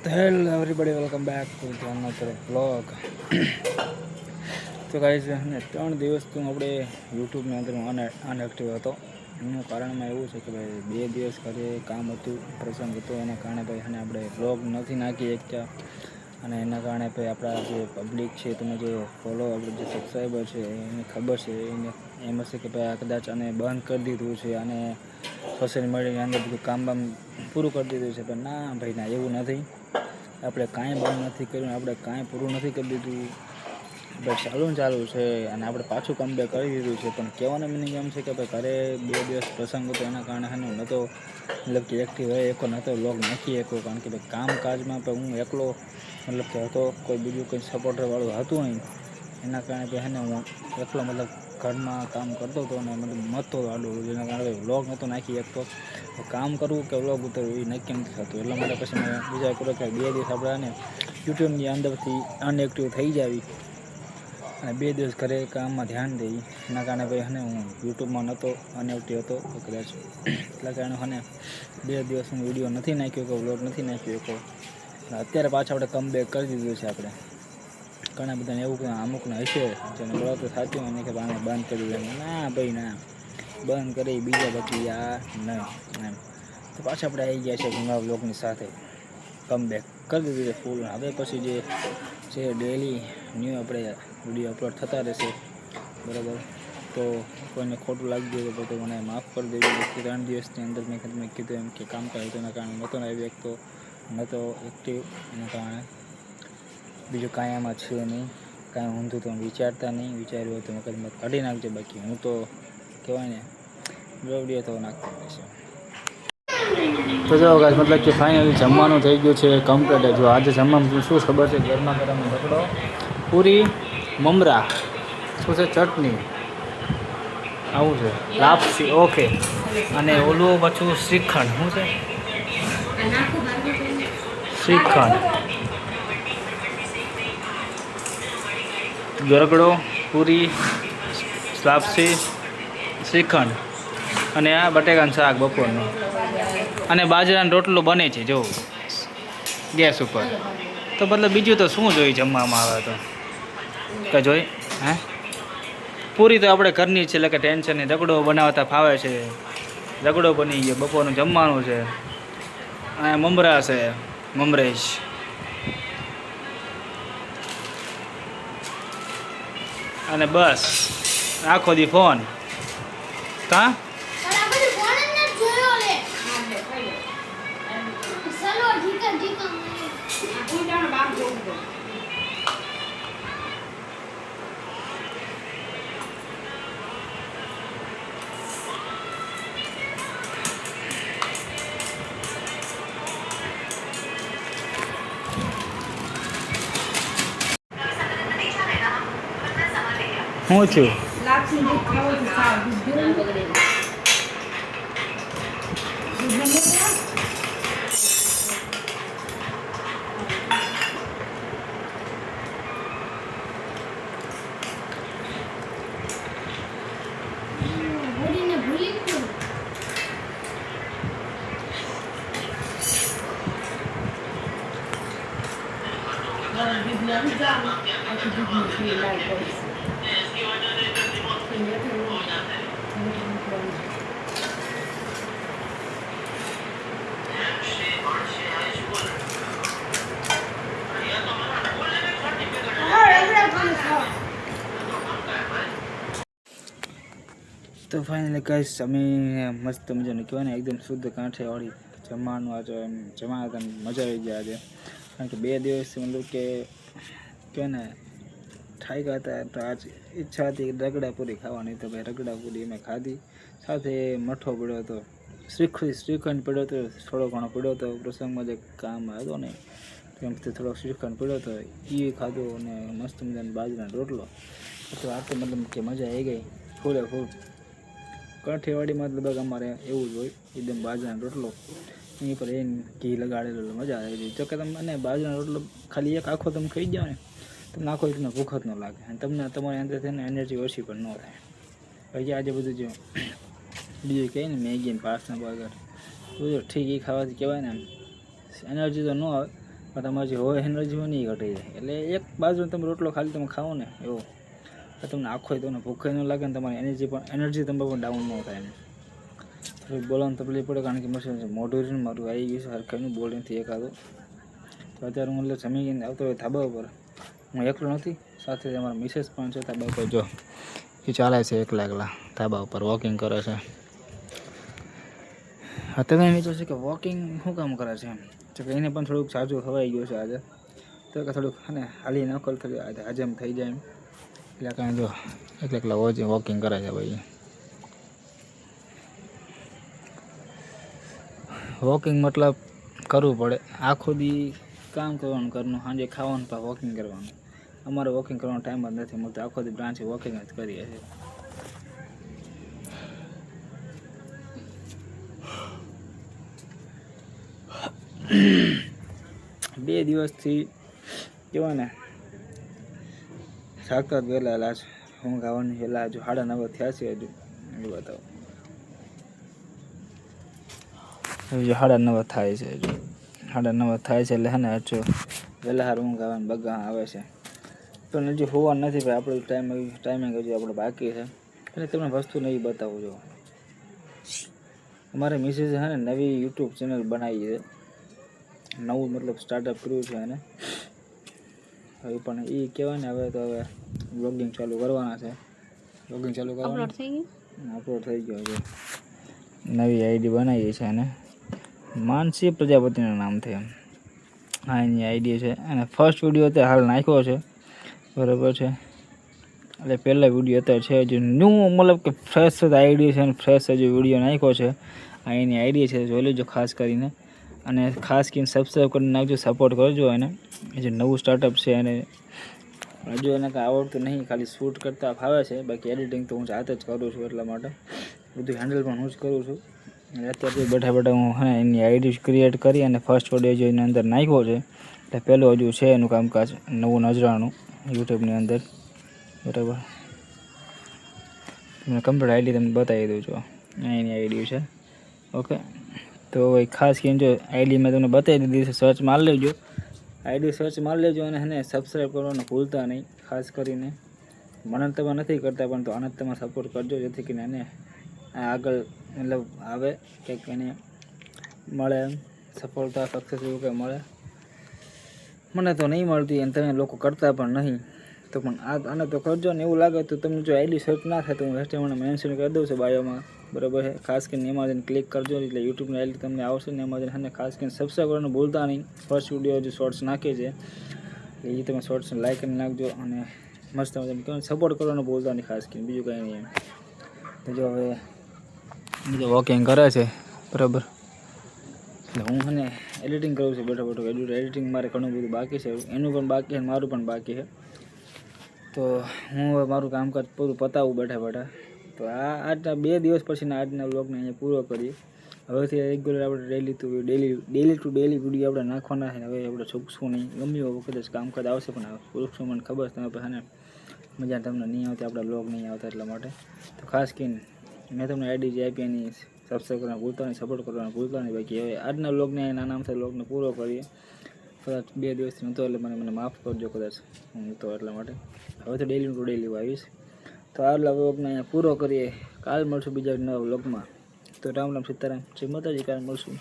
તો hello everybody, welcome back to another blog. તો guys, 3 દિવસથી આપણે યુટ્યુબની અંદર અનએક્ટિવ હતો. એનું કારણમાં એવું છે કે ભાઈ 2 દિવસ ઘરે કામ હતું, પ્રસંગ હતો, એના કારણે ભાઈ આપણે બ્લોગ નથી નાખી શકતા. અને એના કારણે ભાઈ આપણા જે પબ્લિક છે, તમે જે ફોલો, આપણે જે સબસ્ક્રાઈબર છે, એને ખબર છે, એને એમ હશે કે ભાઈ આ કદાચ આને બંધ કરી દીધું છે અને સોશિયલ મીડિયાની અંદર બધું કામ પૂરું કરી દીધું છે. પણ ના ભાઈ, ના, એવું નથી. આપણે કાંઈ બંધ નથી કર્યું, આપણે કાંઈ પૂરું નથી કરી દીધું. આપણે ચાલુ છે અને આપણે પાછું કમબેક કરી દીધું છે. પણ કહેવાનો મિનિંગ એમ છે કે ભાઈ ઘરે 2 દિવસ પ્રસંગ હતો, એના કારણે હું નહોતો મતલબ કે એક્ટિવ રહે એકો, નહોતો વ્લોગ નાખી શકો. કારણ કે ભાઈ કામકાજમાં પણ હું એકલો મતલબ કે હતો, કોઈ બીજું કંઈ સપોર્ટરવાળું હતું નહીં. એના કારણે ભાઈ હું એકલો મતલબ ઘરમાં કામ કરતો હતો અને મતલબ મતો આડું, જેના કારણે વ્લોગ નહોતો નાખી શકતો. કામ કરવું કે વ્લોગ ઉતારવું એ નક્કી નથી થતું. એટલા માટે પછી મેં વિચાર કર્યો કે 2 દિવસ આપણે યુટ્યુબની અંદરથી અનએક્ટિવ થઈ જાવી અને 2 દિવસ ઘરે કામમાં ધ્યાન દઈ. એના કારણે ભાઈ હું યુટ્યુબમાં નહોતો, અનએક્ટિવ હતો કદાચ. એટલા કારણે 2 દિવસ હું વિડીયો નથી નાખ્યો, કે વ્લોગ નથી નાખ્યો હતો. અત્યારે પાછા આપણે કમબેક કરી દીધું છે. આપણે ઘણા બધાને એવું અમુકને હશે જેને વ્લોગ તો થતું હોય ને કે આને બંધ કરી દીધું. ના ભાઈ, ના, બંધ કરી બીજા બાકી આ નહીં એમ. તો પાછા આપણે આવી ગયા છે નવા વ્લોગની સાથે, કમબેક કરી દીધું છે ફૂલ. હવે પછી જે ડેલી ન્યૂ આપણે વિડીયો અપલોડ થતા રહેશે, બરાબર. તો કોઈને ખોટું લાગી ગયું તો મને માફ કરી દેજો. 3 દિવસની અંદર મેં કીધું એમ કે કામકાજ હતું, એના કારણે નહોતો આવી શકતો, નહોતો એક્ટિવ. એના કારણે બીજું કાંઈ આમાં છે નહીં. કાંઈ ઊંધું તો વિચારતા નહીં, વિચાર્યું હોય તો મગજમાં કાઢી નાખજો. બાકી હું તો કહેવાય ને વિડીયો તો નાખતો રહેશે. તો જો ગાઈસ, મતલબ કે ફાઇનલી જમવાનું થઈ ગયું છે કમ્પ્લીટ. જો આજે જમવામાં શું ખબર છે, ગરમા ગરમ ઢોકળો, પૂરી, મમરા, શું છે, ચટણી, આવું છે, લાપસી, ઓકે. અને ઓલું પાછું શ્રીખંડ, શું છે, શ્રીખંડ, ગરગડો, પૂરી, લાપસી, શ્રીખંડ અને આ બટેકાનું શાક બપોરનું. અને બાજરાનો રોટલો બને છે જો ગેસ ઉપર. તો મતલબ બીજું તો શું જોઈએ જમવામાં આવે તો કે જોઈ. પૂરી તો આપણે ઘરની છે, એટલે કે ટેન્શન નહીં. રગડો બનાવતા ફાવે છે, રગડો બની ગયો. બપોરનું જમવાનું છે, અને મમરા છે, મમરેશ. અને બસ આખો દી ફોન. કાં હું છું તો ફાઇનલી ગાઈસ, અમે મસ્ત મજાનું કહેવાય ને એકદમ શુદ્ધ કાંઠિયાવાડી જમવાનું આજે જમવા હતા. મજા આવી ગયા આજે. કારણ કે 2 દિવસ મતલબ કે કહેવાય ને થાક્યા હતા. તો આજ ઈચ્છા હતી રગડાપૂરી ખાવાની. તો ભાઈ રગડાપૂરી મેં ખાધી. સાથે મઠો પડ્યો હતો, શ્રીખંડ પડ્યો હતો, થોડો ઘણો પડ્યો હતો. પ્રસંગમાં જે કામ હતો ને તેમથી થોડો શ્રીખંડ પડ્યો હતો, એ ખાધો. અને મસ્ત મજાનો બાજરાનો રોટલો. તો આ તો મતલબ કે મજા આવી ગઈ ફૂલે ફૂલ. કાઠિયાવાડીમાં લગભગ અમારે એવું જ હોય, એકદમ બાજરાનો રોટલો, એની પર ઘી લગાડેલો, મજા આવી ગઈ. જો કે તમને બાજરાનો રોટલો ખાલી એક આખો તમે ખાઈ જાઓ ને, તમને આખો તમને ભૂખ જ ન લાગે અને તમને તમારી અંદરથી ને એનર્જી ઓછી પણ ન થાય. પછી આજે બધું જે બીજું કહે ને મેગી ને પાસ્તા બર્ગર બધું ઠીક, એ ખાવાથી કહેવાય ને એનર્જી તો ન આવે, પણ તમારે જે હોય એનર્જી હોય ને એ ઘટી જાય. એટલે એક બાજુ તમે રોટલો ખાલી તમે ખાઓ ને એવો તો તમને આખો તમને ભૂખે ન લાગે ને તમારી એનર્જી તમે પણ ડાઉન ન થાય. થોડીક બોલવાનું તકલીફ પડે કારણ કે મશીન મોઢું છે મારું આવી ગયું છે હરખાનું બોલ નથી એકાદું. તો અત્યારે હું એટલે જમીને આવતો હોય ધાબા ઉપર. હું એકલો નથી, સાથે અમારા મિસેસ પણ છે ધાબા ઉપર. જો એ ચાલે છે એકલા ધાબા ઉપર વોકિંગ કરે છે. અત્યારે એમ વિચાર છે કે વોકિંગ શું કામ કરે છે એમ, તો કે એને પણ થોડુંક સાજું ખવાઈ ગયું છે આજે, તો કે થોડુંક ને હાલી નકલ થોડી હજમ થઈ જાય એમ. એટલે કાંઈ જો એકલા વોકિંગ કરે છે ભાઈ. વોકિંગ મતલબ કરવું પડે, આખો દી કામ કરવાનું ઘરનું, સાંજે ખાવાનું પણ વોકિંગ કરવાનું. અમારે વોકિંગ કરવાનો ટાઈમ જ નથી મળતો, આખો દી બ્રાન્ચે વોકિંગ જ કરીએ છીએ. બે દિવસથી કહેવાય ને જાગતા જ વહેલા લાજ હું ગાવાની વહેલા હજુ 9:30 થયા છે. હજુ એ બતાવો હજુ 9:30 થાય છે. હજુ 9:30 થાય છે એટલે હે ને હજુ વહેલા હાર ઊંઘ આવવાની બગા આવે છે. પણ હજુ હોવા નથી ભાઈ, આપણું ટાઈમિંગ હજુ આપણે બાકી છે. એટલે તમને વસ્તુ નહીં બતાવું જો. અમારે મિસિસ છે ને નવી યુટ્યુબ ચેનલ બનાવી છે, નવું મતલબ સ્ટાર્ટઅપ કર્યું છે એને. હવે પણ એ કહેવાય ને હવે તો હવે બ્લોગિંગ ચાલુ કરવાના છે. બ્લોગિંગ ચાલુ કરવાનું અપલોડ થઈ ગયો છે. નવી આઈડી બનાવી છે એને, માનસી પ્રજાપતિના નામથી. હા એની આઈડી છે અને ફર્સ્ટ વિડીયો અત્યારે હાલ નાખ્યો છે, બરાબર છે. એટલે પહેલા વિડીયો અત્યારે છે હજુ ન્યૂ, મતલબ કે ફ્રેશ આઈડી છે અને ફ્રેશ હજુ વિડીયો નાખ્યો છે. આ એની આઈડી છે, જોઈ લેજો ખાસ કરીને. અને ખાસ કરીને સબસ્ક્રાઈબ કરી નાખજો, સપોર્ટ કરજો એને. જે નવું સ્ટાર્ટઅપ છે એને હજુ એને કાંઈ આવડતું નહીં, ખાલી શૂટ કરતાં ફાવે છે, બાકી એડિટિંગ તો હું જાતે જ કરું છું. એટલા માટે બધું હેન્ડલ પણ હું જ કરું છું. અને અત્યારે બેઠા હું હે એની આઈડી ક્રિએટ કરી અને ફર્સ્ટ વિડીયો જો એની અંદર નાખ્યો છે. એટલે પહેલું હજુ છે એનું કામકાજ નવું નજરાણું યુટ્યુબની અંદર, બરાબર. તમને કમ્પ્લીટ આઈડી તમને બતાવી દઉં છું, એની આઈડી છે. ઓકે, તો ખાસ કરીને જો આઈડી મેં તમને બતાવી દીધી છે, સર્ચ મારી લેજો. આઈડી સર્ચ મારી લેજો અને એને સબસ્ક્રાઈબ કરવાનું ભૂલતા નહીં. ખાસ કરીને મને તમે નથી કરતા પણ તો આને તમે સપોર્ટ કરજો, જેથી કરીને એને આગળ મતલબ આવે કંઈક એને મળે એમ સફળતા, સક્સેસ એવું કંઈ મળે. મને તો નહીં મળતી અને તમે લોકો કરતા પણ નહીં, તો પણ આને તો કરજો ને. એવું લાગે તો તમને જો આઈડી સર્ચ ના થાય તો હું રેસ્ટોરન્ટ મેન્શન કરી દઉં છું બાયોમાં, બરાબર છે. ખાસ કરીને એમાં જઈને ક્લિક કરજો એટલે યુટ્યુબની આઈડી તમને આવશે ને એમાં જઈને ખાસ કરીને સબસ્ક્રાઈબ કરવાનું ભૂલતા નહીં. ફર્સ્ટ વિડીયો જે શોર્ટ્સ નાખે છે એ તમે શોર્ટ્સ લાઈક કરી નાખજો અને મસ્ત સપોર્ટ કરવાનું ભૂલતા નહીં ખાસ કરીને, બીજું કંઈ નહીં એમ. તો જો હવે બીજું વોકિંગ કરે છે, બરાબર. એટલે હું મને એડિટિંગ કરું છું બેઠો એડિટિંગ મારે ઘણું બધું બાકી છે, એનું પણ બાકી છે મારું પણ બાકી છે. તો હું હવે મારું કામકાજ પૂરું પતાવું બેઠા. તો આજના 2 દિવસ પછીના આજના વ્લોગને અહીંયા પૂરો કરીએ. હવેથી રેગ્યુલર આપણે ડેલી ટુ ડેલી વિડીયો આપણે નાખવાના છે. હવે આપણે છૂકશું નહીં, ગમ્યું વખતે જ કામકાજ આવશે પણ છૂકશું મને ખબર છે તમે પછી ને મજા તમને નહીં આવતી, આપણા વ્લોગ નહીં આવતા એટલા માટે. તો ખાસ કરીને મેં તમને આઈડી જે આપી એની સબસ્ક્રાઈબ કરવાનું ભૂલતા નહીં, સપોર્ટ કરવાનું ભૂલતા નહીં. બાકી હવે આજના વ્લોગને નાના નામથી વ્લોગને પૂરો કરીએ. કદાચ 2 દિવસથી નહોતો એટલે મને માફ કરજો, કદાચ હું નહોતો એટલા માટે. હવે તો ડેલી ટુ ડેલી આવીશ. તો આટલા વ્લોગને અહીંયા પૂરો કરીએ. કાલ મળશું બીજા નવા વ્લોગમાં. તો રામ રામ સીતારામ, જય માતાજી. કાલ મળશું.